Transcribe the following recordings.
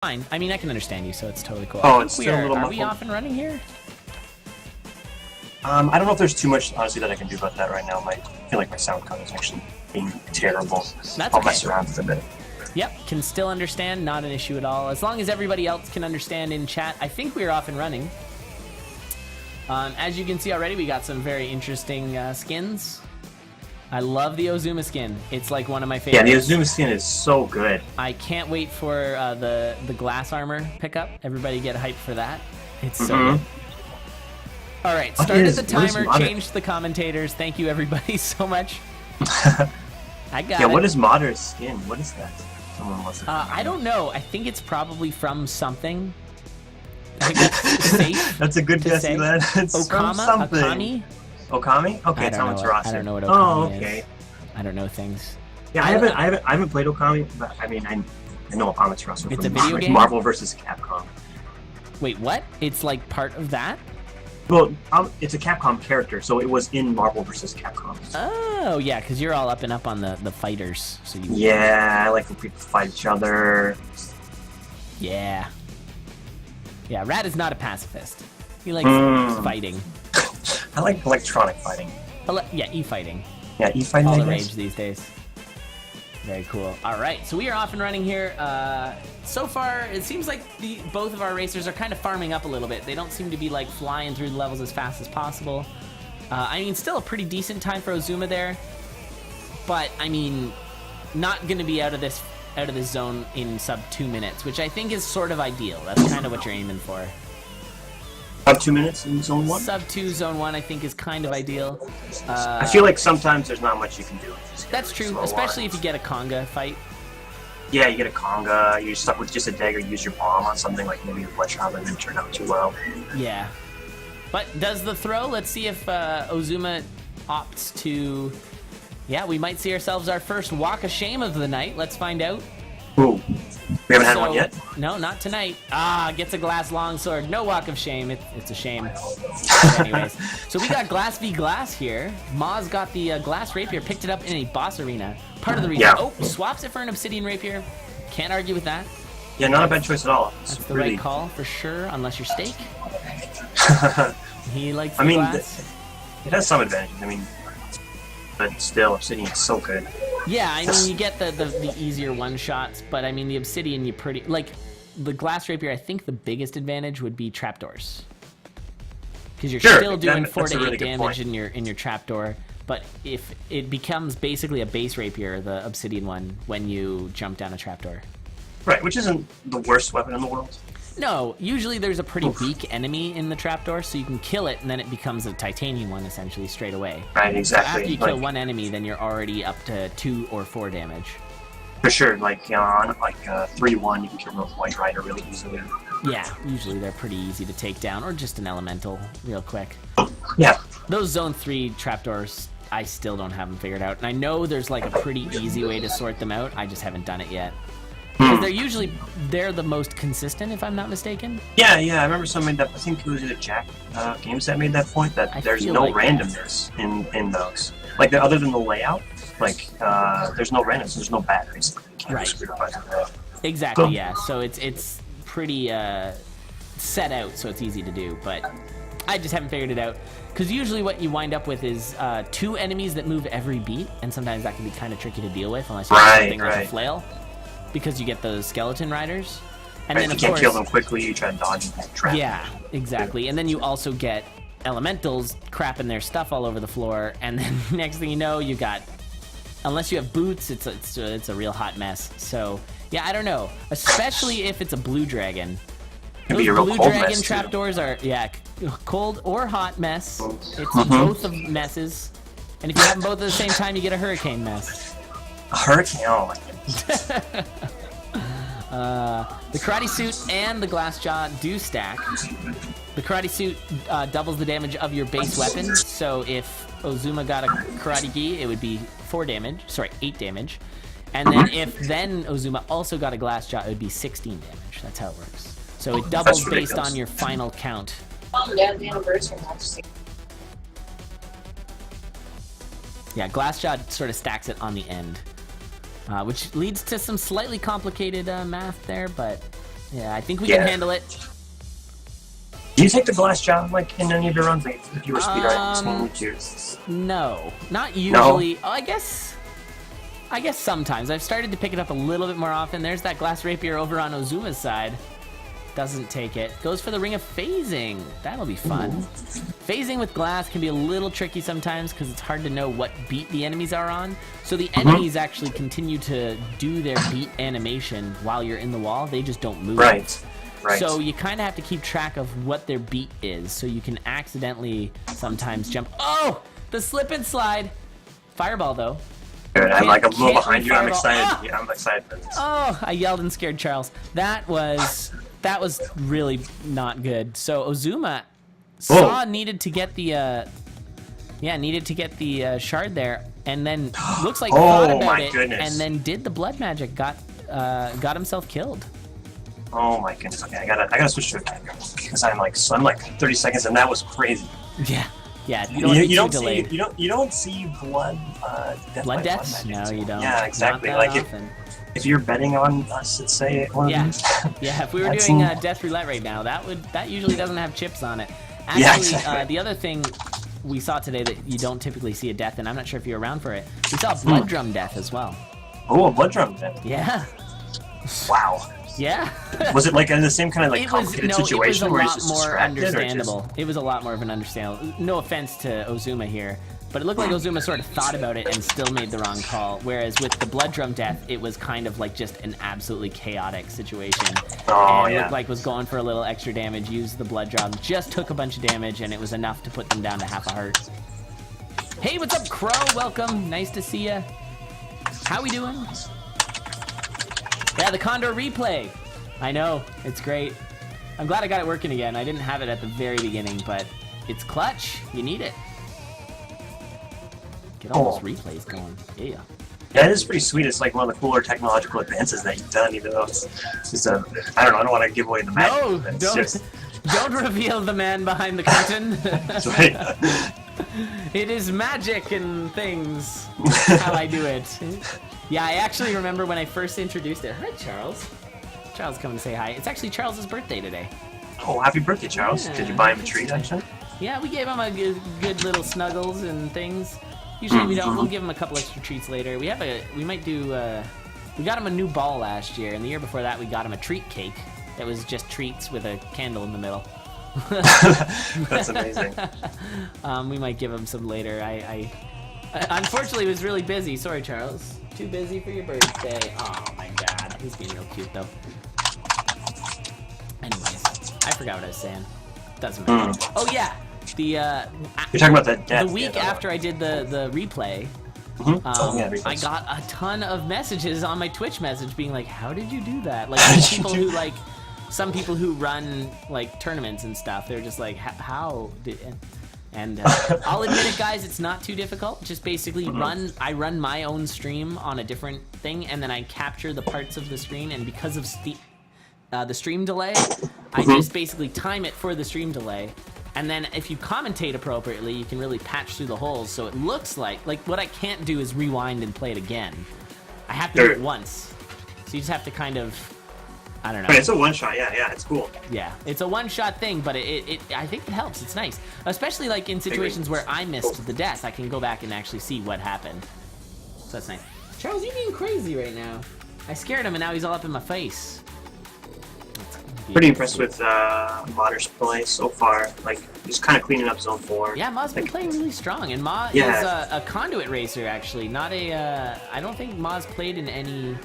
Fine. I mean, I can understand you, so it's totally cool. Oh, it's still a little Are we muffled. off and running here? I don't know if there's too much, honestly, that I can do about that right now. I feel like my sound card is actually being terrible. That's I'll okay. mess around with it a bit. Yep, can still understand. Not an issue at all. As long as everybody else can understand in chat, I think we're off and running. As you can see already, we got some very interesting skins. I love the Ozuma skin. It's like one of my favorites. Yeah, the Ozuma skin is so good. I can't wait for the glass armor pickup. Everybody get hyped for that. It's so good. All right, started the timer, changed the commentators. Thank you, everybody, so much. I got it. What is MawDerFuchs skin? What is that? Someone wants to I don't know. I think it's probably from something. I think that's safe. That's a good guess, Elad. It's from something. Okami? Okami? Okay, it's on roster. I don't know what Okami Oh, okay. is. I don't know things. Yeah, I haven't played Okami, but I mean, I know Okami's roster. It's a video game? Marvel vs. Capcom. Wait, what? It's like part of that? Well, it's a Capcom character, so it was in Marvel vs. Capcom. Oh, yeah, because you're all up and up on the fighters. So you. Yeah, I like when people fight each other. Yeah. Yeah, Rat is not a pacifist. He likes fighting. I like electronic fighting. Yeah, e-fighting. Yeah, e-fighting. All the rage these days. Very cool. All right, so we are off and running here. So far, it seems like both of our racers are kind of farming up a little bit. They don't seem to be like flying through the levels as fast as possible. I mean, still a pretty decent time for Ozuma there, but I mean, not going to be out of this zone in sub 2 minutes, which I think is sort of ideal. That's kind of what you're aiming for. Sub 2 minutes in zone 1? Sub 2, zone 1, I think is kind of ideal. I feel like sometimes there's not much you can do. That's true, especially if you get a conga fight. Yeah, you get a conga, you're stuck with just a dagger, use your bomb on something like maybe a bloodshot that didn't turn out too well. Yeah. But does the throw? Let's see if Ozuma opts to... Yeah, we might see ourselves our first walk of shame of the night. Let's find out. Ooh. We haven't had one yet? No, not tonight. Gets a glass longsword. No walk of shame. It's a shame. But anyways, so we got glass v glass here. Maw's got the glass rapier, picked it up in a boss arena. Part of the reason. Yeah. Oh, swaps it for an obsidian rapier. Can't argue with that. Yeah, not a bad choice at all. That's the right call for sure, unless you're steak. He likes the glass. It has some advantages. I mean, but still, obsidian is so good. Yeah, I mean, you get the easier one-shots, but I mean, the obsidian, you pretty... Like, the glass rapier, I think the biggest advantage would be trapdoors. Because you're still doing 4 to 8 damage in your trapdoor, but if it becomes basically a base rapier, the obsidian one, when you jump down a trapdoor. Right, which isn't the worst weapon in the world. No, usually there's a pretty weak enemy in the trapdoor, so you can kill it, and then it becomes a titanium one, essentially, straight away. Right, exactly. So after you kill one enemy, then you're already up to 2 or 4 damage. For sure, like on 3-1, you can kill the White Rider really easily. Yeah, usually they're pretty easy to take down, or just an elemental real quick. Yeah. Those Zone 3 trapdoors, I still don't have them figured out. And I know there's like a pretty easy way to sort them out, I just haven't done it yet. Because they're the most consistent, if I'm not mistaken. Yeah, I remember someone made that. I think it was either Jack Games that made that point, that there's no randomness in those. Like, other than the layout, like, there's no randomness, there's no batteries. Right. Exactly, yeah. So it's pretty set out, so it's easy to do, but I just haven't figured it out. Because usually what you wind up with is 2 enemies that move every beat, and sometimes that can be kind of tricky to deal with unless you have something like a flail. Because you get those skeleton riders. And then, you can't kill them quickly, you try to dodge and trap. Yeah, exactly. And then you also get elementals crapping their stuff all over the floor, and then next thing you know, you got... Unless you have boots, it's a real hot mess. So, yeah, I don't know. Especially if it's a blue dragon. Those blue dragon trapdoors are, cold or hot mess. It's both of messes. And if you have them both at the same time, you get a hurricane mess. A hurricane? Oh my goodness. The karate suit and the glass jaw do stack. The karate suit doubles the damage of your base weapon, so if Ozuma got a karate gi, it would be 8 damage. And then if Ozuma also got a glass jaw, it would be 16 damage. That's how it works. So it doubles based on your final count. Yeah, glass jaw sort of stacks it on the end. Which leads to some slightly complicated math there, but Yeah, I think we can handle it. Do you take the glass job like in any of your runs? Like, if you were speedrunning, no, not usually. No? Oh, I guess sometimes. I've started to pick it up a little bit more often. There's that glass rapier over on Ozuma's side. Doesn't take it. Goes for the ring of phasing. That'll be fun. Phasing with glass can be a little tricky sometimes because it's hard to know what beat the enemies are on. So the enemies actually continue to do their beat animation while you're in the wall. They just don't move. Right. So you kind of have to keep track of what their beat is, so you can accidentally sometimes jump. Oh, the slip and slide. Fireball though. Good. I'm like a little behind you. I'm excited. Ah! Yeah, I'm excited for this. Oh, I yelled and scared Charles. That was really not good. So Ozuma needed to get the shard there, and then looks like thought about it, and then did the blood magic, got himself killed. Oh my goodness! Okay, I gotta switch to attack because I'm like 30 seconds, and that was crazy. Yeah. You don't see blood deaths. No, you don't. Yeah, exactly. Like if you're betting on us, let's say it. Yeah. If we were doing death roulette right now, that usually doesn't have chips on it. Actually, the other thing we saw today that you don't typically see a death, and I'm not sure if you're around for it. We saw a blood drum death as well. Oh, a blood drum death. Yeah. Wow. Yeah. Was it like in the same kind of like complicated situation where he's just distracted? It was a lot more of an understandable. No offense to Ozuma here, but it looked like Ozuma sort of thought about it and still made the wrong call. Whereas with the blood drum death, it was kind of like just an absolutely chaotic situation. And it looked like was going for a little extra damage, used the blood drum, just took a bunch of damage, and it was enough to put them down to half a heart. Hey, what's up, Crow? Welcome. Nice to see ya. How we doing? Yeah, the CoNDOR replay. I know, it's great. I'm glad I got it working again. I didn't have it at the very beginning, but it's clutch. You need it. Get all those replays going. Yeah. Yeah, it is pretty sweet. It's like one of the cooler technological advances that you've done, even though it's just I don't know, I don't want to give away the magic. No, don't reveal the man behind the curtain. That's right. It is magic and things. That's how I do it. Yeah, I actually remember when I first introduced it. Hi, Charles. Charles coming to say hi. It's actually Charles' birthday today. Oh, happy birthday, Charles. Yeah. Did you buy him a treat, actually? Yeah, we gave him a good little snuggles and things. Usually we don't. We'll give him a couple extra treats later. We got him a new ball last year, and the year before that we got him a treat cake that was just treats with a candle in the middle. That's amazing. We might give him some later. I unfortunately was really busy. Sorry, Charles. Too busy for your birthday. Oh my god. He's being real cute though. Anyways, I forgot what I was saying. Doesn't matter. Oh yeah. You're talking about that death. The week after I did the replay, I got a ton of messages on my Twitch message being like, how did you do that? Like people who like, some people who run like tournaments and stuff, they're just like, how did... And I'll admit it, guys, it's not too difficult. Just basically I run my own stream on a different thing, and then I capture the parts of the screen, and because of the stream delay, I just basically time it for the stream delay. And then if you commentate appropriately, you can really patch through the holes, so it looks like what I can't do is rewind and play it again. I have to do it once. So you just have to kind of, I don't know. But it's a one-shot, yeah, it's cool. Yeah, it's a one-shot thing, but I think it helps. It's nice. Especially like in situations where I missed the death, I can go back and actually see what happened. So that's nice. Charles, you're being crazy right now. I scared him and now he's all up in my face. Pretty impressed with MawDerFuchs' play so far. Like, just kind of cleaning up Zone 4. Yeah, Maw's been playing really strong, and Maw is a conduit racer, actually. Not a, I don't think Maw's played in any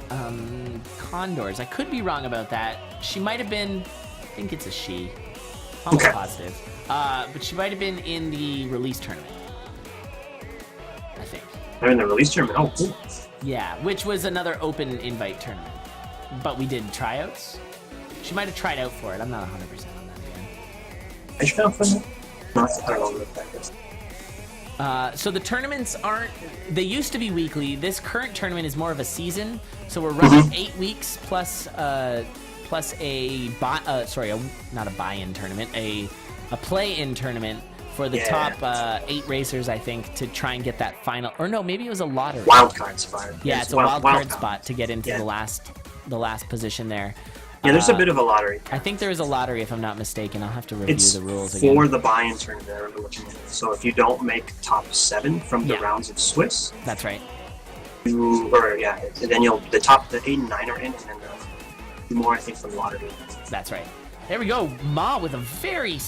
CoNDORs. I could be wrong about that. She might have been, I think it's a she. Almost positive. But she might have been in the release tournament. I think. They're in the release tournament? Oh, cool. Yeah, which was another open invite tournament. But we did tryouts. She might have tried out for it. I'm not 100% on that again. Are you trying for that? No, I don't know what that is. So the tournaments aren't... They used to be weekly. This current tournament is more of a season. So we're running 8 weeks plus a not a buy-in tournament, a play-in tournament for the top 8 racers, I think, to try and get that final... Or no, maybe it was a lottery. Wildcard spot. Yeah, it's a wildcard spot to get into the last the last position there. Yeah, there's a bit of a lottery. I think there is a lottery, if I'm not mistaken. I'll have to review the rules again. It's for the buy-in tournament that we're looking at. So if you don't make top 7 from the rounds of Swiss, that's right. Then the 8 and 9 are in, and then the more I think from lottery. That's right. There we go. Ma with a very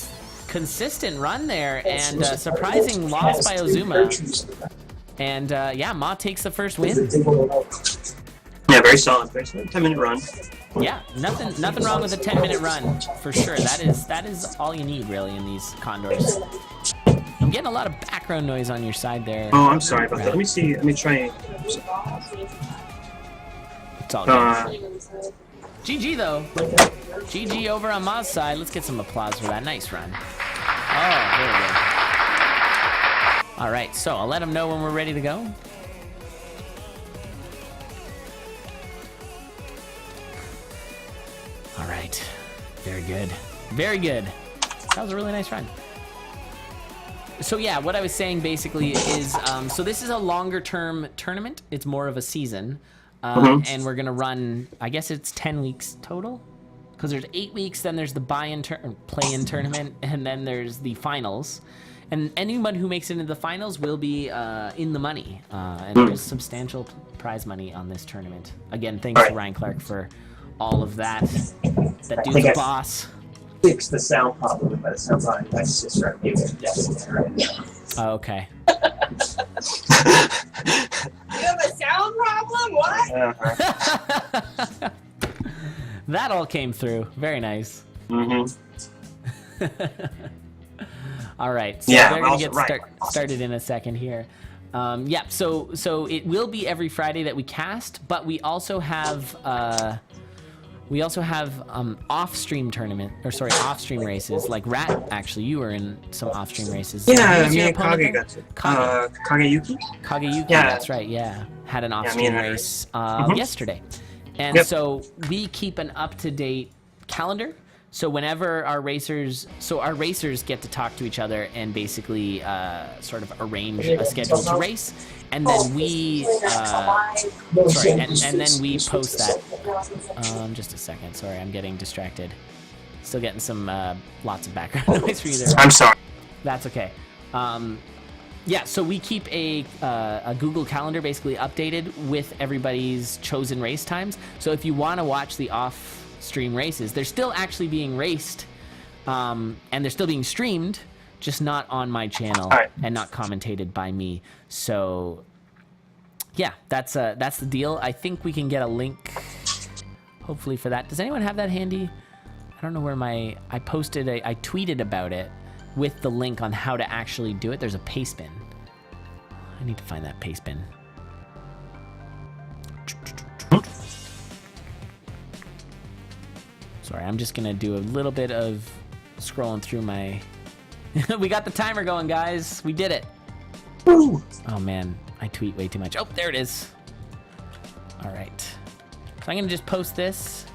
consistent run there, and surprising loss by Ozuma. And yeah, Ma takes the first win. Yeah, very solid. 10-minute run. Yeah, nothing wrong with a 10-minute run for sure. That is all you need really in these CoNDORs. I'm getting a lot of background noise on your side there. Oh, I'm sorry about that. Let me see. Let me try. It's all good. GG though. GG over on Ma's side. Let's get some applause for that. Nice run. Oh, very good. All right, so I'll let him know when we're ready to go. All right, very good. Very good. That was a really nice run. So yeah, what I was saying basically is, so this is a longer term tournament. It's more of a season. And we're gonna run, I guess it's 10 weeks total, because there's 8 weeks, then there's the play-in tournament, and then there's the finals. And anyone who makes it into the finals will be in the money, and there's substantial prize money on this tournament. Again, thanks to Ryan Clark for all of that. That dude's a boss. Fix the sound problem, but it sounds like my sister and you. Oh, okay. You have a sound problem? What? That all came through. Very nice. Mm-hmm. All right. So they're going to get started in a second here. Yeah, so it will be every Friday that we cast, but we also have off-stream off-stream races. Like Rat, actually, you were in some off-stream races. Yeah, me and Kage got to. Kageyuki? Kageyuki, that's right, yeah. Had an off-stream race yesterday. And so we keep an up-to-date calendar. So whenever our racers get to talk to each other and basically sort of arrange a schedule to race, and then we and then we post that. Just a second, sorry, I'm getting distracted. Still getting some lots of background noise for you there. I'm sorry. That's okay. Yeah, so we keep a Google Calendar basically updated with everybody's chosen race times. So if you want to watch the off-stream races, they're still actually being raced, and they're still being streamed, just not on my channel and not commentated by me. So yeah, that's the deal. I think we can get a link, hopefully, for that. Does anyone have that handy? I don't know where I tweeted about it with the link on how to actually do it. There's a paste bin. I need to find that paste bin. Sorry, I'm just gonna do a little bit of scrolling through my... We got the timer going, guys. We did it. Woo. Oh man, I tweet way too much. Oh, there it is. All right. So I'm gonna just post this.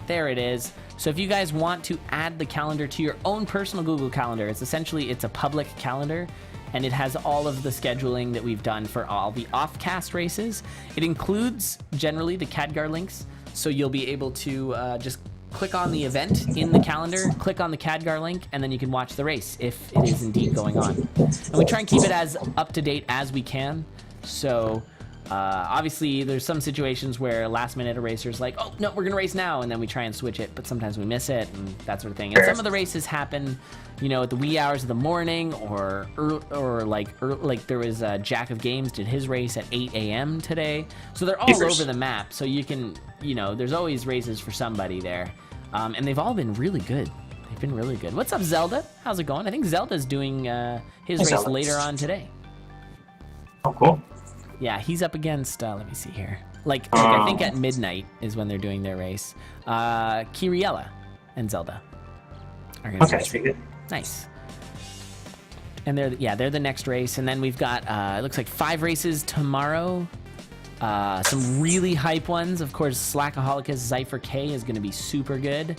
There it is. So if you guys want to add the calendar to your own personal Google Calendar, it's a public calendar, and it has all of the scheduling that we've done for all the off-cast races. It includes generally the CADGAR links, so you'll be able to just click on the event in the calendar, click on the CADGAR link, and then you can watch the race if it is indeed going on. And we try and keep it as up-to-date as we can. So obviously there's some situations where last minute a racer's like, oh no, we're gonna race now, and then we try and switch it, but sometimes we miss it and that sort of thing. And some of the races happen, you know, at the wee hours of the morning, or like there was Jack of Games did his race at 8 a.m. today. So they're all over the map, so you can, you know, there's always races for somebody there. And they've all been really good. They've been really good. What's up, Zelda? How's it going? I think Zelda's doing his race later on today. Oh, cool. Yeah, he's up against, let me see here. Like I think at midnight is when they're doing their race. Kiriella and Zelda are going to pretty good. Nice. And they're the next race. And then we've got, it looks like 5 races tomorrow. Some really hype ones. Of course, Slackaholica's Zypher K is going to be super good.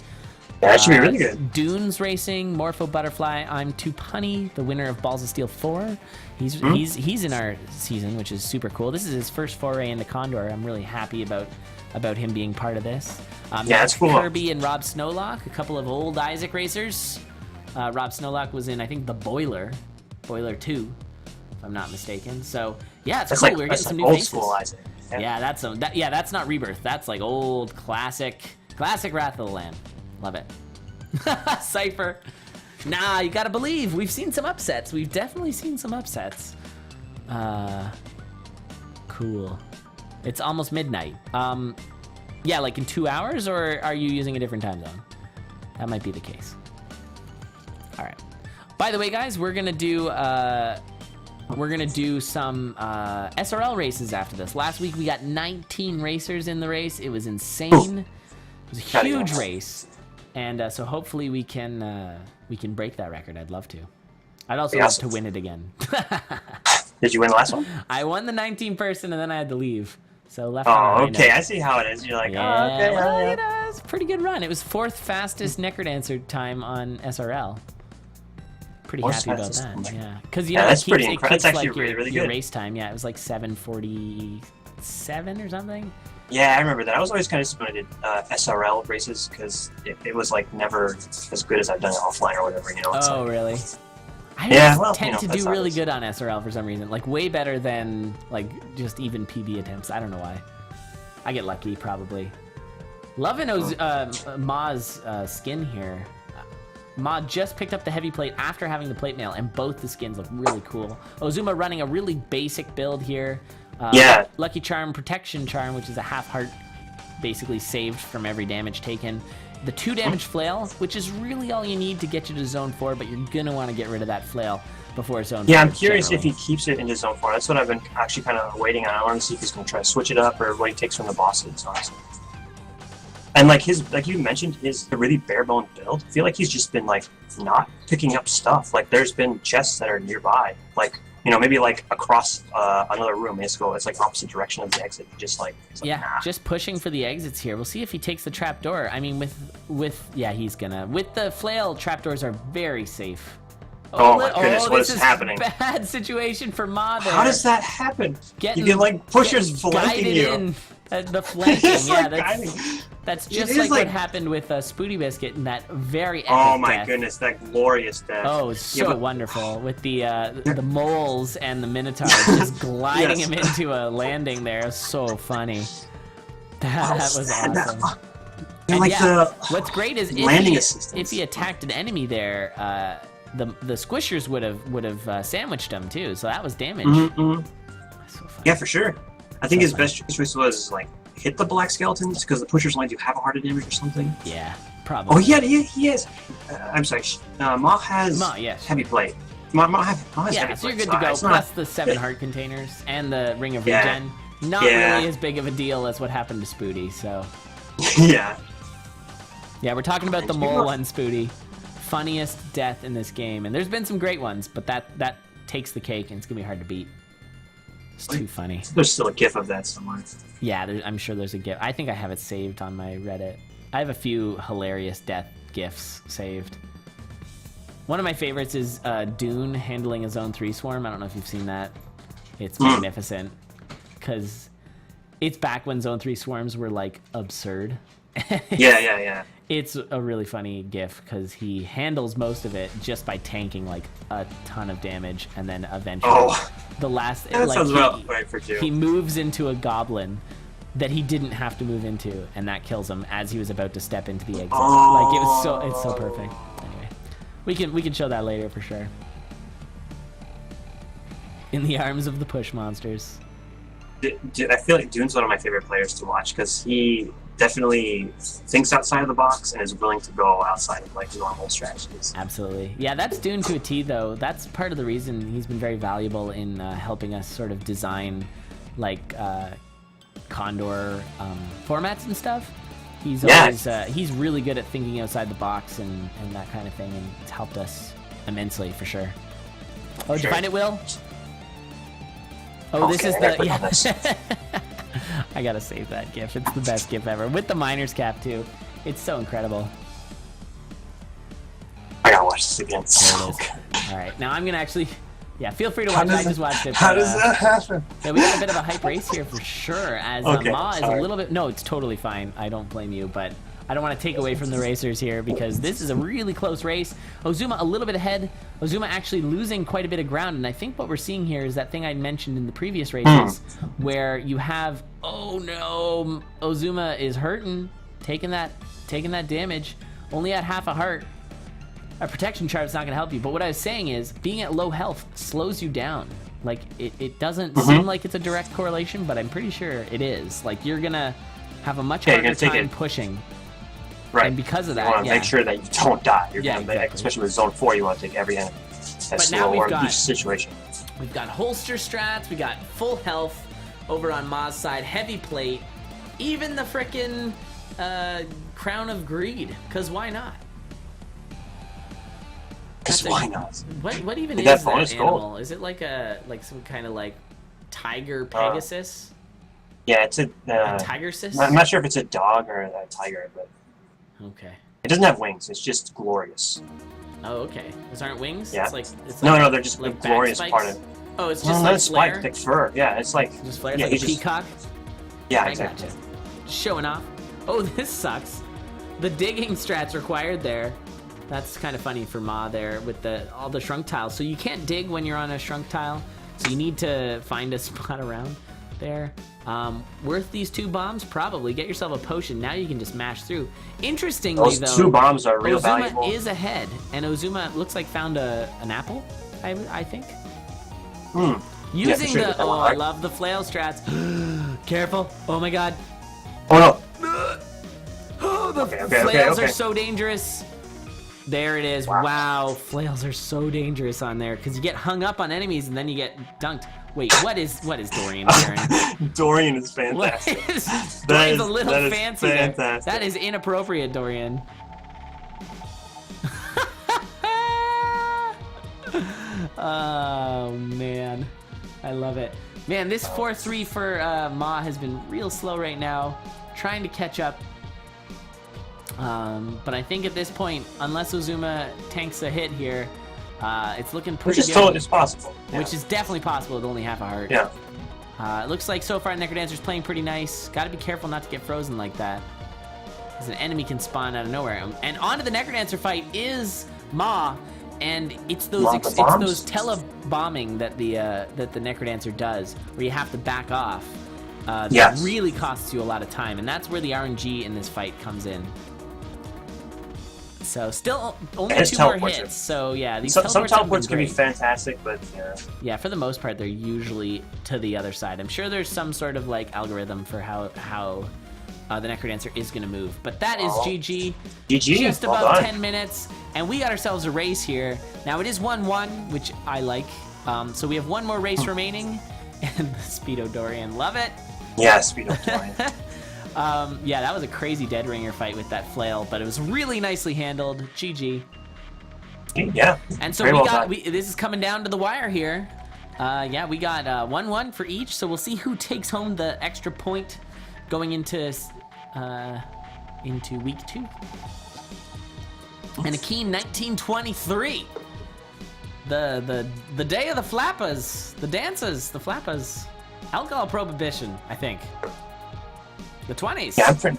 That should be really good. Dunes Racing, Morpho Butterfly, I'm Too Punny, the winner of Balls of Steel 4. He's in our season, which is super cool. This is his first foray into CoNDOR. I'm really happy about about him being part of this. Yeah, that's cool. Kirby and Rob Snowlock, a couple of old Isaac racers. Rob Snowlock was in, I think, the Boiler 2, if I'm not mistaken. So yeah, it's cool. We're getting some new old faces. School Isaac. Yeah, that's not Rebirth. That's like old classic Wrath of the Lamb. Love it. Cypher. Nah, you gotta believe. We've seen some upsets. We've definitely seen some upsets. Cool. It's almost midnight. Yeah, like in 2 hours, or are you using a different time zone? That might be the case. All right. By the way, guys, we're gonna do some SRL races after this. Last week we got 19 racers in the race. It was insane. It was a huge race, and so hopefully we can break that record. I'd love to. I'd also love to win it again. Did you win the last one? I won the 19 person, and then I had to leave. So left. Oh, okay. I see how it is. You're like, yeah, oh, okay. Well, you know, it's a pretty good run. It was 4th fastest Necrodancer time on SRL. Pretty happy about that. Yeah, because you know that's pretty it keeps actually like really your good. race time. Yeah, it was like 7:47 or something. Yeah, I remember that. I was always kind of disappointed SRL races because it was like never as good as I've done it offline or whatever. You know. Oh, really? I tend to do really good on SRL for some reason. Like way better than like just even PB attempts. I don't know why. I get lucky probably. Loving Ma's skin here. Ma just picked up the heavy plate after having the plate mail, and both the skins look really cool. Ozuma running a really basic build here. Lucky Charm, Protection Charm, which is a half heart, basically saved from every damage taken. The 2 damage flail, which is really all you need to get you to zone 4, but you're gonna want to get rid of that flail before zone 4. Yeah, I'm curious if he keeps it into zone 4. That's what I've been actually kind of waiting on. I want to see if he's gonna try to switch it up or what he takes from the bosses, honestly. And like you mentioned, his really bare bone build. I feel like he's just been like not picking up stuff. Like there's been chests that are nearby, like maybe like across another room. It's like opposite direction of the exit. Just like just pushing for the exits here. We'll see if he takes the trapdoor. I mean, he's gonna. With the flail, trapdoors are very safe. Oh my goodness, what is happening? Bad situation for Ma there. How does that happen? You get like pushers flanking you. The flanking, yeah, like that's just like what happened with Spooty Biscuit in that very epic Oh my death. Goodness, that glorious death. Oh, it's so wonderful with the moles and the Minotaur just gliding him into a landing there. So funny. That was awesome. And like what's great is if he attacked an enemy there, the squishers would have sandwiched him too. So that was damage. Mm-hmm. So funny. Yeah, for sure. I think his best choice was like hit the black skeletons because the pushers only do half a heart of damage or something. Yeah, probably. Oh yeah, he has. I'm sorry. Ma has heavy plate. Ma has heavy so you're plate, good to go. Plus the 7 heart containers and the Ring of Regen. Not really as big of a deal as what happened to Spooty. So. Yeah, we're talking about the mole one, Spooty. Funniest death in this game, and there's been some great ones, but that takes the cake, and it's gonna be hard to beat. It's too funny. There's still a GIF of that somewhere. Yeah, I'm sure there's a GIF. I think I have it saved on my Reddit. I have a few hilarious death GIFs saved. One of my favorites is Dune handling a Zone 3 swarm. I don't know if you've seen that. It's magnificent. Because it's back when Zone 3 swarms were, like, absurd. Yeah. It's a really funny GIF because he handles most of it just by tanking like a ton of damage, and then eventually the last sounds about right for you. He moves into a goblin that he didn't have to move into, and that kills him as he was about to step into the exit. Like it's so perfect. Anyway, we can show that later for sure. In the arms of the push monsters. I feel like Dune's one of my favorite players to watch because he definitely thinks outside of the box and is willing to go outside of like normal strategies. Absolutely. Yeah, that's Dune to a T though. That's part of the reason he's been very valuable in helping us sort of design like CoNDOR formats and stuff. He's always he's really good at thinking outside the box and that kind of thing, and it's helped us immensely for sure. Oh, did you find it, Will? Oh, this is the I gotta save that GIF. It's the best GIF ever. With the miner's cap, too. It's so incredible. I gotta watch this again. There it is. Alright, now I'm gonna actually... Yeah, feel free to watch. I just watched it. How does that happen? Yeah, we got a bit of a hype race here for sure. As Okay, Ma is a sorry. little bit. No, it's totally fine. I don't blame you, but I don't want to take away from the racers here because this is a really close race. Ozuma a little bit ahead. Ozuma actually losing quite a bit of ground, and I think what we're seeing here is that thing I mentioned in the previous races, where you have. Oh no, Ozuma is hurting, taking that damage. Only at half a heart. A protection chart's not going to help you, but what I was saying is being at low health slows you down. Like, it doesn't seem like it's a direct correlation, but I'm pretty sure it is. Like, you're going to have a much harder time pushing. Right. And because of You that, want to make sure that you don't die. You're Yeah, gonna exactly. especially with Zone 4, you want to take every enemy. That's But now slow we've or got- each situation. We've got holster strats, we got full health over on Ma's side, heavy plate, even the frickin' Crown of Greed, because why not? Because That's why a- not? What even Is is that that bonus animal? gold? Is it like some kind of like tiger Pegasus? Yeah, it's a Tiger sis? I'm not sure if it's a dog or a tiger, but Okay. it doesn't have wings. It's just glorious. Oh, okay. Those aren't wings? Yeah. It's No, like, no, they're just like the back glorious spikes? part of it. Oh, it's No, just not like spike, flare? like fur. Yeah, it's like Just flare? It's yeah, like a he just- peacock? yeah, I exactly. gotcha. Showing off. Oh, this sucks. The digging strats required there. That's kind of funny for Ma there with all the shrunk tiles. So you can't dig when you're on a shrunk tile. So you need to find a spot around there. Worth these 2 bombs? Probably. Get yourself a potion. Now you can just mash through. Interestingly, Those though, 2 bombs are real Ozuma valuable. is ahead, and Ozuma looks like found an apple. I think. Yeah, Using for sure, the that one, I right? love the flail strats. Careful! Oh my God! Oh no! Oh, the Okay, flails are okay. so dangerous. There it is. Wow. Wow, flails are so dangerous on there because you get hung up on enemies and then you get dunked. Wait, what is Dorian wearing? Dorian is What fantastic. is That Dorian's is- a little that is fancy there. fantastic. That is inappropriate, Dorian. Oh man, I love it. Man, this 4-3 for Ma has been real slow right now, trying to catch up. But I think at this point, unless Ozuma tanks a hit here, it's looking Which pretty is good. totally it's possible. Yeah. Which is definitely possible with only half a heart. yeah. It looks like so far Necrodancer's playing pretty nice. Gotta be careful not to get frozen like that, because an enemy can spawn out of nowhere. And onto the Necrodancer fight is Ma, and it's those Ma the bombs? those tele-bombing that the Necrodancer does, where you have to back off. That Yes. really costs you a lot of time, and that's where the RNG in this fight comes in. So still only And his 2 more teleports are- hits. So yeah, these Some teleports have teleports been can be great. fantastic, but yeah. Yeah, for the most part, they're usually to the other side. I'm sure there's some sort of like algorithm for how the Necrodancer is going to move. But that is Oh. GG. GG. Just well about done. 10 minutes, and we got ourselves a race here. Now it is 1-1, which I like. So we have 1 more race remaining, and the Speedo Dorian, love it. Yeah, speed up Dorian. Yeah, that was a crazy Dead Ringer fight with that flail, but it was really nicely handled. GG. Yeah. And so very we well got done. this is coming down to the wire here. Yeah, we got 1-1 for each, so we'll see who takes home the extra point going into week 2. And a keen 1923. The day of the flappas, the dances, the flappas. Alcohol prohibition, I think. The 20s. Yeah, it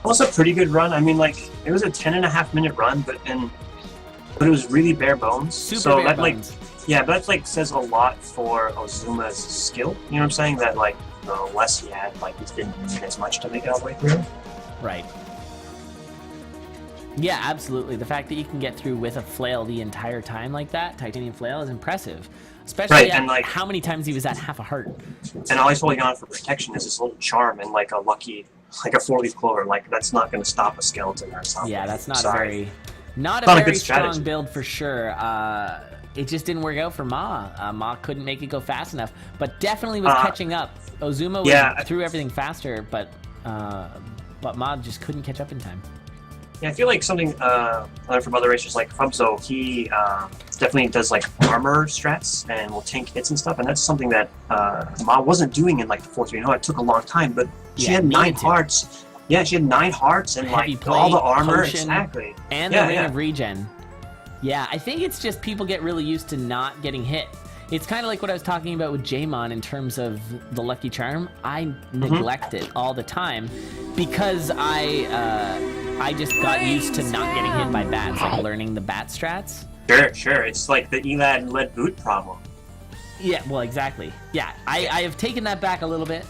was a pretty good run. I mean, like, it was a 10.5-minute run, but it was really bare bones. Super so bare that bones. yeah, that like says a lot for Ozuma's skill. You know what I'm saying? That like the less he had, like, it didn't need as much to make it all the way through. Right. Yeah, absolutely. The fact that you can get through with a flail the entire time like that, titanium flail, is impressive. Especially Right, at and, like- how many times he was at half a heart. And always holding on for protection is this little charm and like a lucky, like a 4-leaf clover. Like, that's not going to stop a skeleton or something. Yeah, that's not Sorry. a very, not a Not a very good strong strategy. build for sure. It just didn't work out for Ma. Ma couldn't make it go fast enough, but definitely was catching up. Ozuma was yeah, through everything faster, but Ma just couldn't catch up in time. Yeah, I feel like something learned from other racers like Fubzo, he definitely does like armor strats and will tank hits and stuff, and that's something that Ma wasn't doing in like the 4-3. I know it took a long time, but she Yeah, had 9 needed to. hearts. Yeah, she had 9 hearts and Heavy like all the plate, armor. potion, Exactly. And Yeah, the ring yeah. of regen. Yeah, I think it's just people get really used to not getting hit. It's kind of like what I was talking about with Jaemon in terms of the Lucky Charm. I neglect it all the time because I just got used to not getting hit by bats, like learning the bat strats. Sure. It's like the Elad lead boot problem. Yeah, well, exactly. Yeah, I have taken that back a little bit.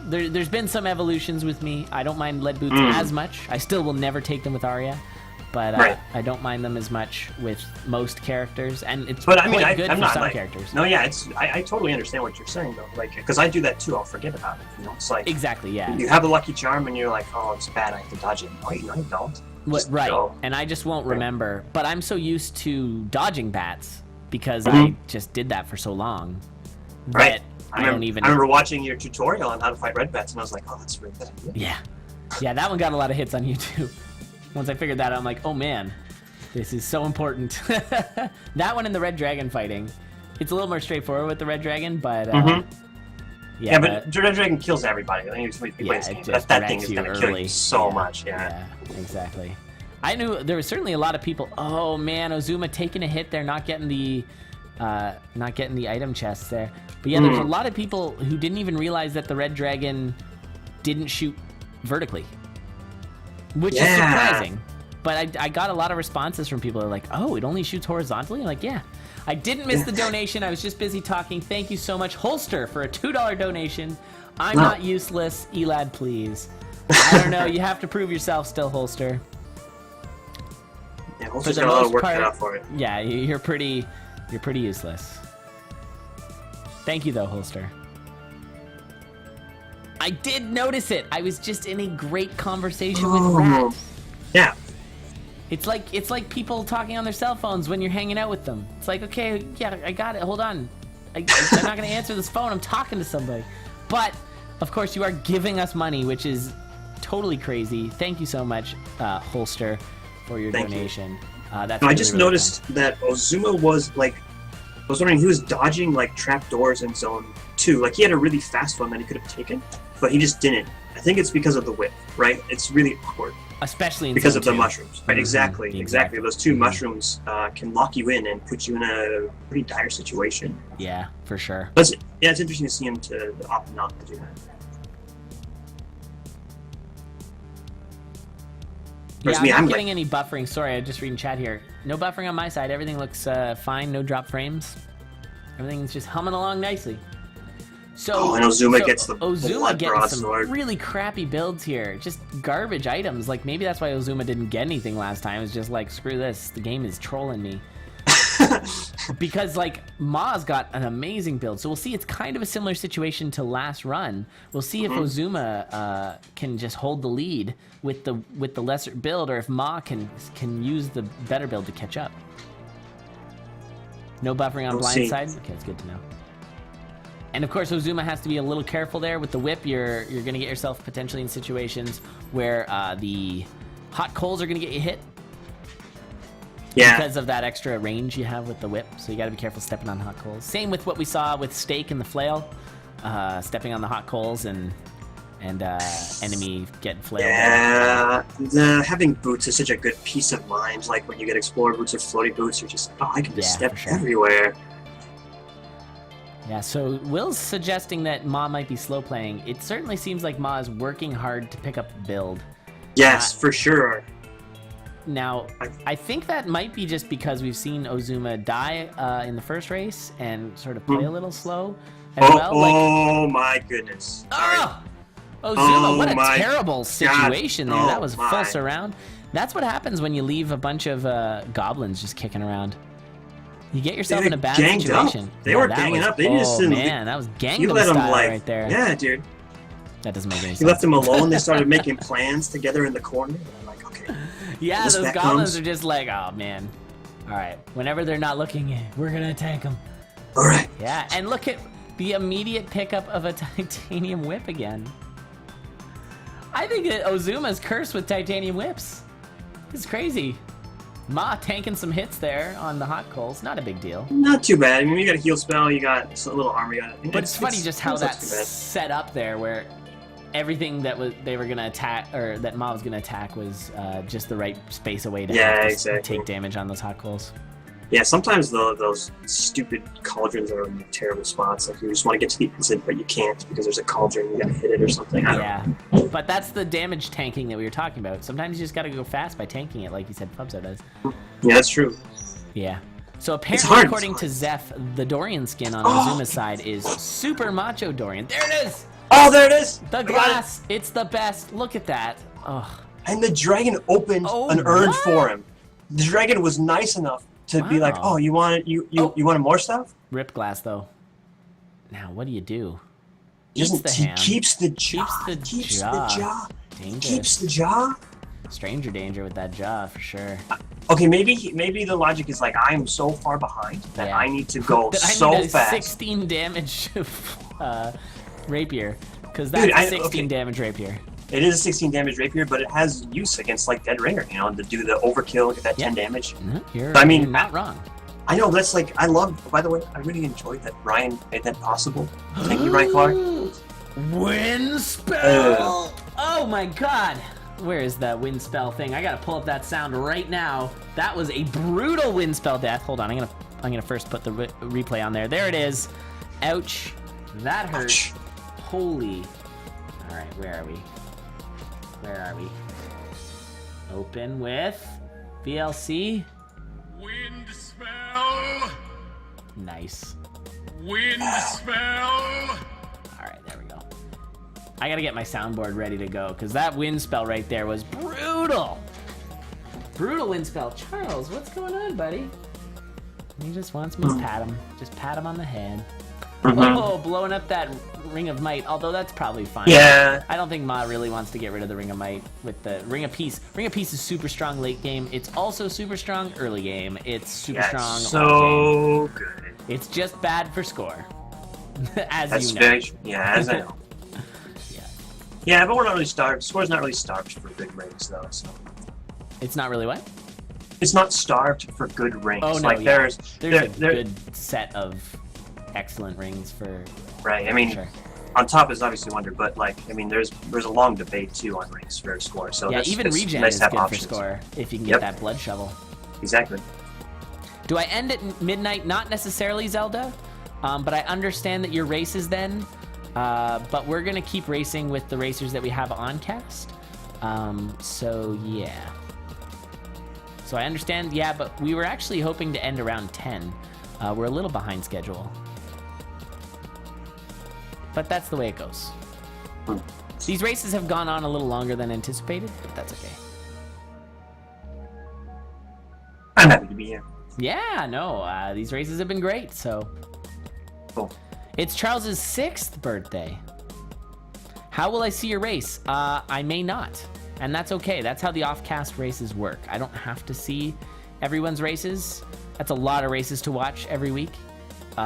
There's been some evolutions with me. I don't mind lead boots as much. I still will never take them with Arya. But I don't mind them as much with most characters, and it's quite good for some characters. No, yeah, I totally understand what you're saying though, like because I do that too. I'll forget about it. You know, it's like exactly, yeah. You have a Lucky Charm, and you're like, oh, it's bad. I have to dodge it. No, you don't. Right, go. And I just won't remember. But I'm so used to dodging bats because I just did that for so long. Right. I remember watching your tutorial on how to fight red bats, and I was like, oh, that's really good. Yeah, that one got a lot of hits on YouTube. Once I figured that out, I'm like, oh man, this is so important. That one and the Red Dragon fighting. It's a little more straightforward with the Red Dragon, but yeah, but Red Dragon kills everybody. I think that thing is going to kill you so much. Yeah, exactly. I knew there was certainly a lot of people. Oh man, Ozuma taking a hit there, not getting the item chests there. But yeah, there's a lot of people who didn't even realize that the Red Dragon didn't shoot vertically. Which is surprising, but I got a lot of responses from people who are like, oh, it only shoots horizontally? I'm like, yeah. I didn't miss the donation. I was just busy talking. Thank you so much, Holster, for a $2 donation. I'm not useless. Elad, please. I don't know. You have to prove yourself still, Holster. Yeah, Holster's got a lot of work cut out for it. Yeah, you're pretty useless. Thank you, though, Holster. I did notice it. I was just in a great conversation with Rat. Yeah. It's like people talking on their cell phones when you're hanging out with them. It's like, okay, yeah, I got it. Hold on. I'm not going to answer this phone. I'm talking to somebody. But, of course, you are giving us money, which is totally crazy. Thank you so much, Holster, for your donation. That's I just noticed that Ozuma was, like, I was wondering, he was dodging, like, trapdoors in Zone 2. Like, he had a really fast one that he could have taken, but he just didn't. I think it's because of the whip, right? It's really awkward. Especially in because Zone of the 2. Mushrooms, right? Exactly. Those two mushrooms can lock you in and put you in a pretty dire situation. Yeah, for sure. But it's interesting to see him to opt not to do that. Yeah, I'm not getting any buffering. Sorry, I just reading chat here. No buffering on my side. Everything looks fine. No drop frames. Everything's just humming along nicely. So, and Ozuma gets the Ozuma getting some broadsword. really crappy builds here. Just garbage items. Like, maybe that's why Ozuma didn't get anything last time. It's just like, screw this. The game is trolling me. Because, like, Ma's got an amazing build. So we'll see. It's kind of a similar situation to last run. We'll see if Ozuma can just hold the lead with the lesser build, or if Ma can use the better build to catch up. No buffering on blindside? Okay, that's good to know. And of course, Ozuma has to be a little careful there with the whip. You're going to get yourself potentially in situations where the hot coals are going to get you hit. Yeah. Because of that extra range you have with the whip. So you got to be careful stepping on hot coals. Same with what we saw with Steak and the Flail. Stepping on the hot coals and enemy getting flailed. Yeah, having boots is such a good peace of mind. Like when you get Explorer boots or floaty boots, you're just, I can just step everywhere. Yeah, so Will's suggesting that Ma might be slow playing. It certainly seems like Ma is working hard to pick up the build. Yes, for sure. Now, I think that might be just because we've seen Ozuma die in the first race and sort of play a little slow as well. Oh my goodness. Oh! Ozuma, what a terrible situation there. That was full surround. That's what happens when you leave a bunch of goblins just kicking around. You get yourself in a bad situation. They were ganging up. They just didn't. Man, that was Gangnam style right there. Yeah, dude. That doesn't make any sense. You left them alone. They started making plans together in the corner. I'm like, okay. Yeah, those goblins are just like, oh man. All right. Whenever they're not looking, we're gonna attack them. All right. Yeah, and look at the immediate pickup of a titanium whip again. I think that Ozuma's cursed with titanium whips. It's crazy. Ma tanking some hits there on the hot coals. Not a big deal. Not too bad. I mean, you got a heal spell, you got a little armor. But it's funny just how that's set up there where everything that they were gonna attack, or that Ma was gonna attack, was just the right space away to Yeah, have to exactly. take damage on those hot coals. Yeah, sometimes those stupid cauldrons are in terrible spots. Like you just want to get to the exit, but you can't because there's a cauldron. You gotta hit it or something. I don't know. Yeah, but that's the damage tanking that we were talking about. Sometimes you just gotta go fast by tanking it, like you said Pubzo does. Yeah, that's true. Yeah. So apparently, hard, according to Zeph, the Dorian skin on Ozuma's side is super macho Dorian. There it is! Oh, there it is! The I got glass! It's the best. Look at that. Ugh. And the dragon opened an urn for him. The dragon was nice enough to be like, "Oh, you want it? You wanted more stuff?" Rip glass though. Now what do you do? He keeps the jaw. Keeps the jaw. Dangerous. Keeps the jaw. Stranger danger with that jaw for sure. Okay, maybe the logic is like I'm so far behind that I need to go so I need a fast. 16 damage rapier, because that's a 16 damage rapier. It is a 16 damage rapier, but it has use against like Dead Ringer, you know, to do the overkill, get that 10 damage. You're not wrong. I know, that's like, I love, by the way, I really enjoyed that Ryan made that possible. Thank you, Ryan Clark. Wind spell! Oh my god! Where is that wind spell thing? I gotta pull up that sound right now. That was a brutal wind spell death. Hold on, I'm gonna first put the replay on there. There it is. Ouch. That hurt. Ouch. Holy. Alright, where are we? Where are we? Open with VLC. Wind spell. Nice. Wind spell. Alright, there we go. I gotta get my soundboard ready to go, because that wind spell right there was brutal. Brutal wind spell. Charles, what's going on, buddy? He just wants me to pat him. Just pat him on the head. Oh, blowing up that Ring of Might, although that's probably fine. Yeah. I don't think Ma really wants to get rid of the Ring of Might with the Ring of Peace. Ring of Peace is super strong late game. It's also super strong early game. It's super strong so good. It's just bad for score. As That's you know. very, yeah, as I know. Yeah. Yeah, but we're not really starved. Score's not really starved for good rings, though, so. It's not really what? It's not starved for good rings. Oh, no, like, yeah. There's a good set of excellent rings for... Right, I mean, on top is obviously Wonder, but, like, I mean, there's a long debate, too, on rings for score, so yeah, even regen is good for score, if you can get that blood shovel. Exactly. Do I end at midnight? Not necessarily, Zelda, but I understand that your race is then, but we're going to keep racing with the racers that we have on cast, so yeah. So I understand, yeah, but we were actually hoping to end around 10. We're a little behind schedule. But that's the way it goes. These races have gone on a little longer than anticipated, but that's okay. I'm happy to be here. Yeah, no, these races have been great, so. Cool. It's Charles's 6th birthday. How will I see your race? I may not, and that's okay. That's how the off-cast races work. I don't have to see everyone's races. That's a lot of races to watch every week.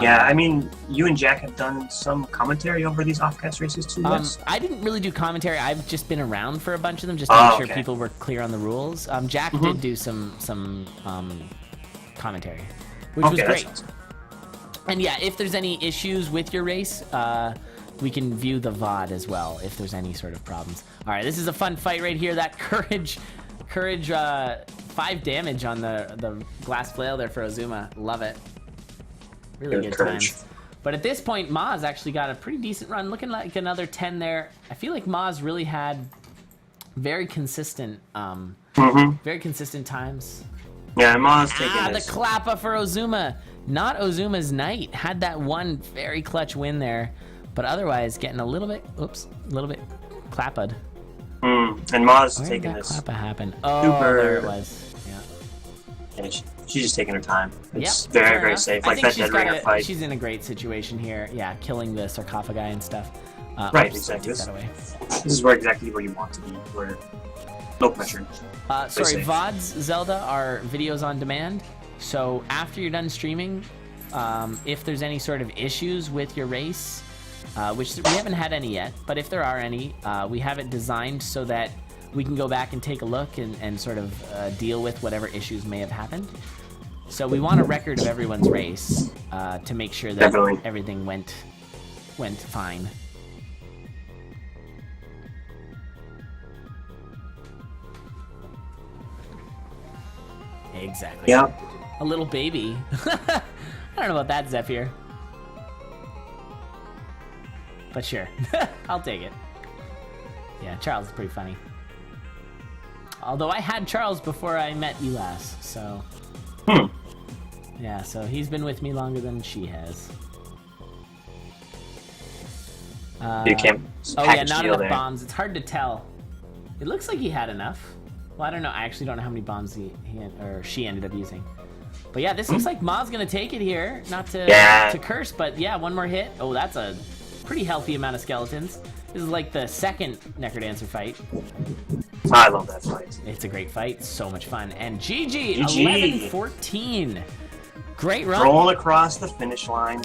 Yeah, I mean, you and Jack have done some commentary over these off-cast races too, yes? I didn't really do commentary. I've just been around for a bunch of them, just to make sure people were clear on the rules. Jack did do some commentary, which was great. Awesome. And yeah, if there's any issues with your race, we can view the VOD as well if there's any sort of problems. All right, this is a fun fight right here. That courage, 5 damage on the glass flail there for Ozuma. Love it. Really good times. But at this point, Ma's actually got a pretty decent run. Looking like another 10 there. I feel like Ma's really had very consistent times. Yeah, Ma's taking this. The clappa for Ozuma. Not Ozuma's knight. Had that one very clutch win there. But otherwise, getting a little bit clapped. And Ma's taking this. Where did that clappa happen? Oh, there it was. Yeah, she's just taking her time. It's very, very safe. Like that Dead Ringer fight. She's in a great situation here. Yeah, killing the sarcophagi and stuff. Right, exactly. This is exactly where you want to be. Where no pressure. Sorry, VODs, Zelda, are videos on demand. So after you're done streaming, if there's any sort of issues with your race, which we haven't had any yet, but if there are any, we have it designed so that we can go back and take a look and sort of deal with whatever issues may have happened. So we want a record of everyone's race to make sure that everything went fine. Exactly. Yep. A little baby. I don't know about that, Zephyr. But sure. I'll take it. Yeah, Charles is pretty funny. Although I had Charles before I met Elas, so... Yeah, so he's been with me longer than she has. You can't Oh yeah, package not deal enough there. bombs. It's hard to tell. It looks like he had enough. Well, I don't know. I actually don't know how many bombs she ended up using. But yeah, this looks like Ma's gonna take it here. Not to curse, but yeah, one more hit. Oh, that's a pretty healthy amount of skeletons. This is like the second Necrodancer fight. I love that fight. It's a great fight. So much fun. And GG, GG. 11-14. Great run. Rolling across the finish line.